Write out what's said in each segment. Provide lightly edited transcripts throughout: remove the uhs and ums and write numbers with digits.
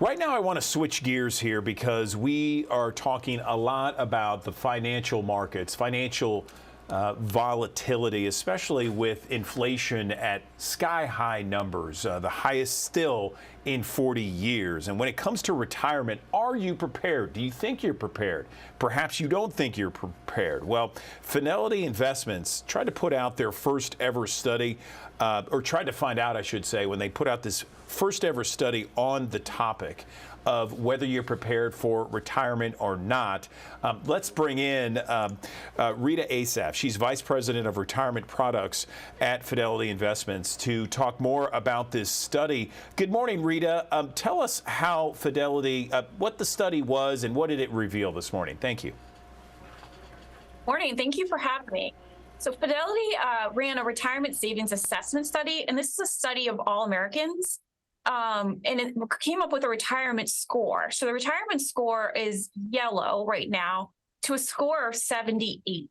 Right now, I want to switch gears here because we are talking a lot about the financial markets, financial volatility, especially with inflation at sky-high numbers, the highest still in 40 years. And when it comes to retirement, are you prepared? Do you think you're prepared? Perhaps you don't think you're prepared. Well, Fidelity Investments tried to put out their first ever study, or tried to find out, I should say, when they put out this first ever study on the topic of whether you're prepared for retirement or not. Let's bring in Rita Asaf. She's Vice President of Retirement Products at Fidelity Investments to talk more about this study. Good morning, Rita. Tell us how Fidelity, what the study was and what did it reveal this morning? Thank you. Morning. Thank you for having me. So Fidelity ran a retirement savings assessment study, and this is a study of all Americans. And it came up with a retirement score. So the retirement score is yellow right now to a score of 78.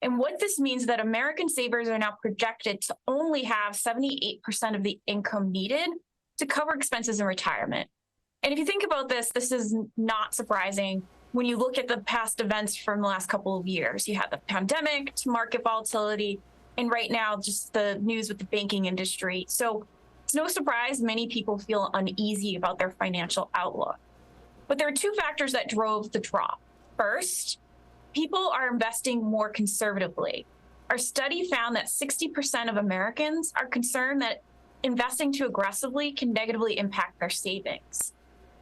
And what this means is that American savers are now projected to only have 78% of the income needed to cover expenses in retirement. And if you think about this, this is not surprising when you look at the past events from the last couple of years. You had the pandemic, market volatility, and right now just the news with the banking industry. So it's no surprise many people feel uneasy about their financial outlook. But there are two factors that drove the drop. First, people are investing more conservatively. Our study found that 60% of Americans are concerned that investing too aggressively can negatively impact their savings.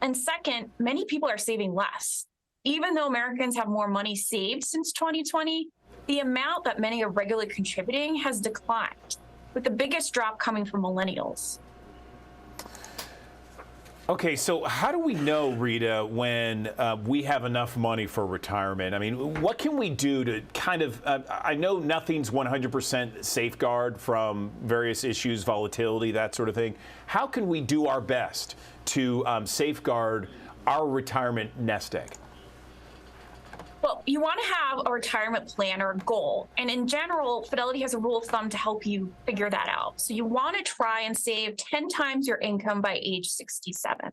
And second, many people are saving less. Even though Americans have more money saved since 2020, the amount that many are regularly contributing has declined, with the biggest drop coming from millennials. Okay, so how do we know, Rita, when we have enough money for retirement? I mean, what can we do to kind of, I know nothing's 100% safeguard from various issues, volatility, that sort of thing. How can we do our best to safeguard our retirement nest egg? Well, you want to have a retirement plan or a goal. And in general, Fidelity has a rule of thumb to help you figure that out. So you want to try and save 10 times your income by age 67.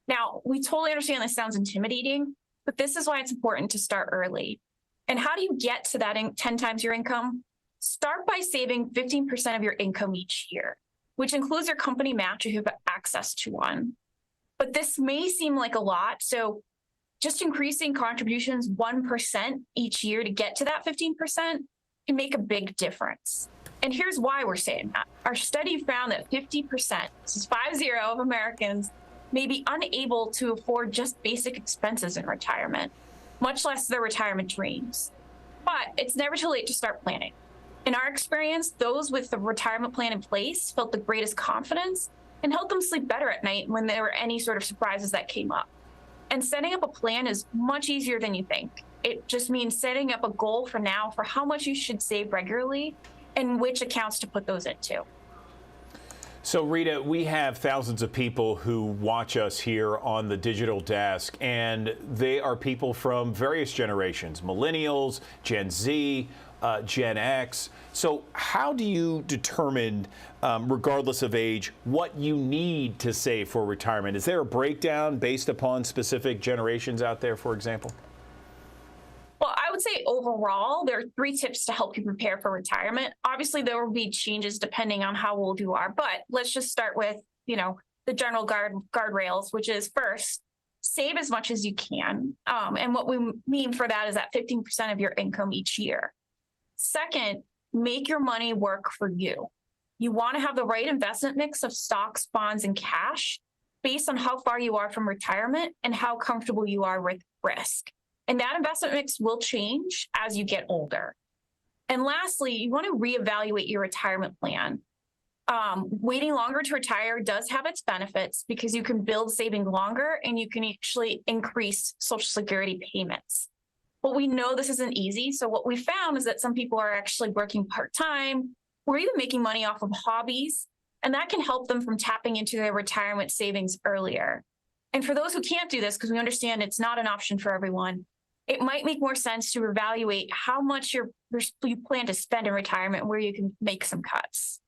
Now, we totally understand this sounds intimidating, but this is why it's important to start early. And how do you get to that 10 times your income? Start by saving 15% of your income each year, which includes your company match if you have access to one. But this may seem like a lot. So just increasing contributions 1% each year to get to that 15% can make a big difference. And here's why we're saying that. Our study found that 50%, this is 50 of Americans, may be unable to afford just basic expenses in retirement, much less their retirement dreams. But it's never too late to start planning. In our experience, those with the retirement plan in place felt the greatest confidence and helped them sleep better at night when there were any sort of surprises that came up. And setting up a plan is much easier than you think. It just means setting up a goal for now for how much you should save regularly and which accounts to put those into. So, Rita, we have thousands of people who watch us here on the digital desk, and they are people from various generations, millennials, Gen Z, Gen X. So how do you determine, regardless of age, what you need to save for retirement? Is there a breakdown based upon specific generations out there, for example? Well, I would say overall, there are 3 tips to help you prepare for retirement. Obviously, there will be changes depending on how old you are, but let's just start with, the general guardrails, which is first, save as much as you can. And what we mean for that is that 15% of your income each year. Second, make your money work for you. You want to have the right investment mix of stocks, bonds, and cash based on how far you are from retirement and how comfortable you are with risk. And that investment mix will change as you get older. And lastly, you want to reevaluate your retirement plan. Waiting longer to retire does have its benefits because you can build saving longer and you can actually increase Social Security payments. But we know this isn't easy. So what we found is that some people are actually working part-time or even making money off of hobbies, and that can help them from tapping into their retirement savings earlier. And for those who can't do this, because we understand it's not an option for everyone, it might make more sense to evaluate how much you plan to spend in retirement, where you can make some cuts.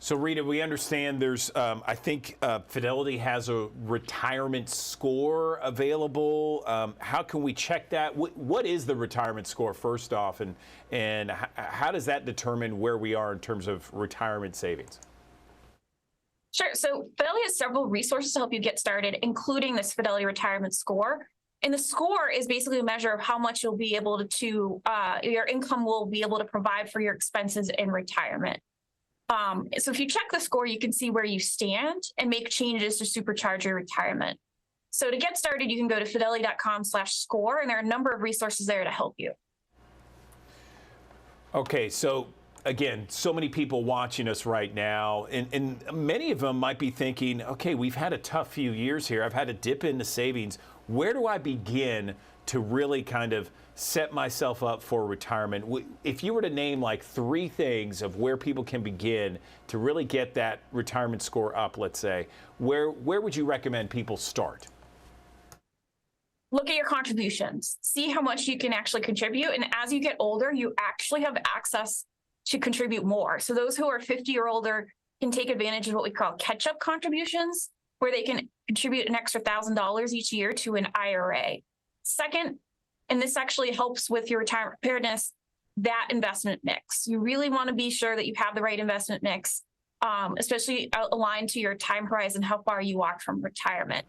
So Rita, we understand there's, I think Fidelity has a retirement score available. How can we check that? What is the retirement score first off, and how does that determine where we are in terms of retirement savings? Sure. So Fidelity has several resources to help you get started, including this Fidelity Retirement Score. And the score is basically a measure of how much you'll be able to, your income will be able to provide for your expenses in retirement. So if you check the score, you can see where you stand and make changes to supercharge your retirement. So to get started, you can go to fidelity.com/score, and there are a number of resources there to help you. Okay, so again, so many people watching us right now, and many of them might be thinking, okay, we've had a tough few years here. I've had to dip into savings. Where do I begin to really kind of set myself up for retirement? If you were to name like 3 things of where people can begin to really get that retirement score up, let's say, where would you recommend people start? Look at your contributions. See how much you can actually contribute. And as you get older, you actually have access to contribute more. So those who are 50 or older can take advantage of what we call catch-up contributions, where they can contribute an extra $1,000 each year to an IRA. Second, and this actually helps with your retirement preparedness, that investment mix. You really want to be sure that you have the right investment mix, especially aligned to your time horizon, how far you walk from retirement.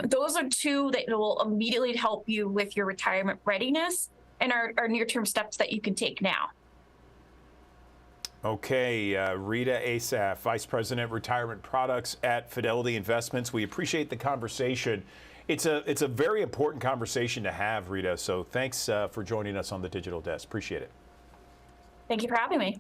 Those are 2 that will immediately help you with your retirement readiness and are near-term steps that you can take now. Okay, Rita Asaf, Vice President, Retirement Products at Fidelity Investments. We appreciate the conversation. It's a very important conversation to have, Rita. So thanks for joining us on the Digital Desk. Appreciate it. Thank you for having me.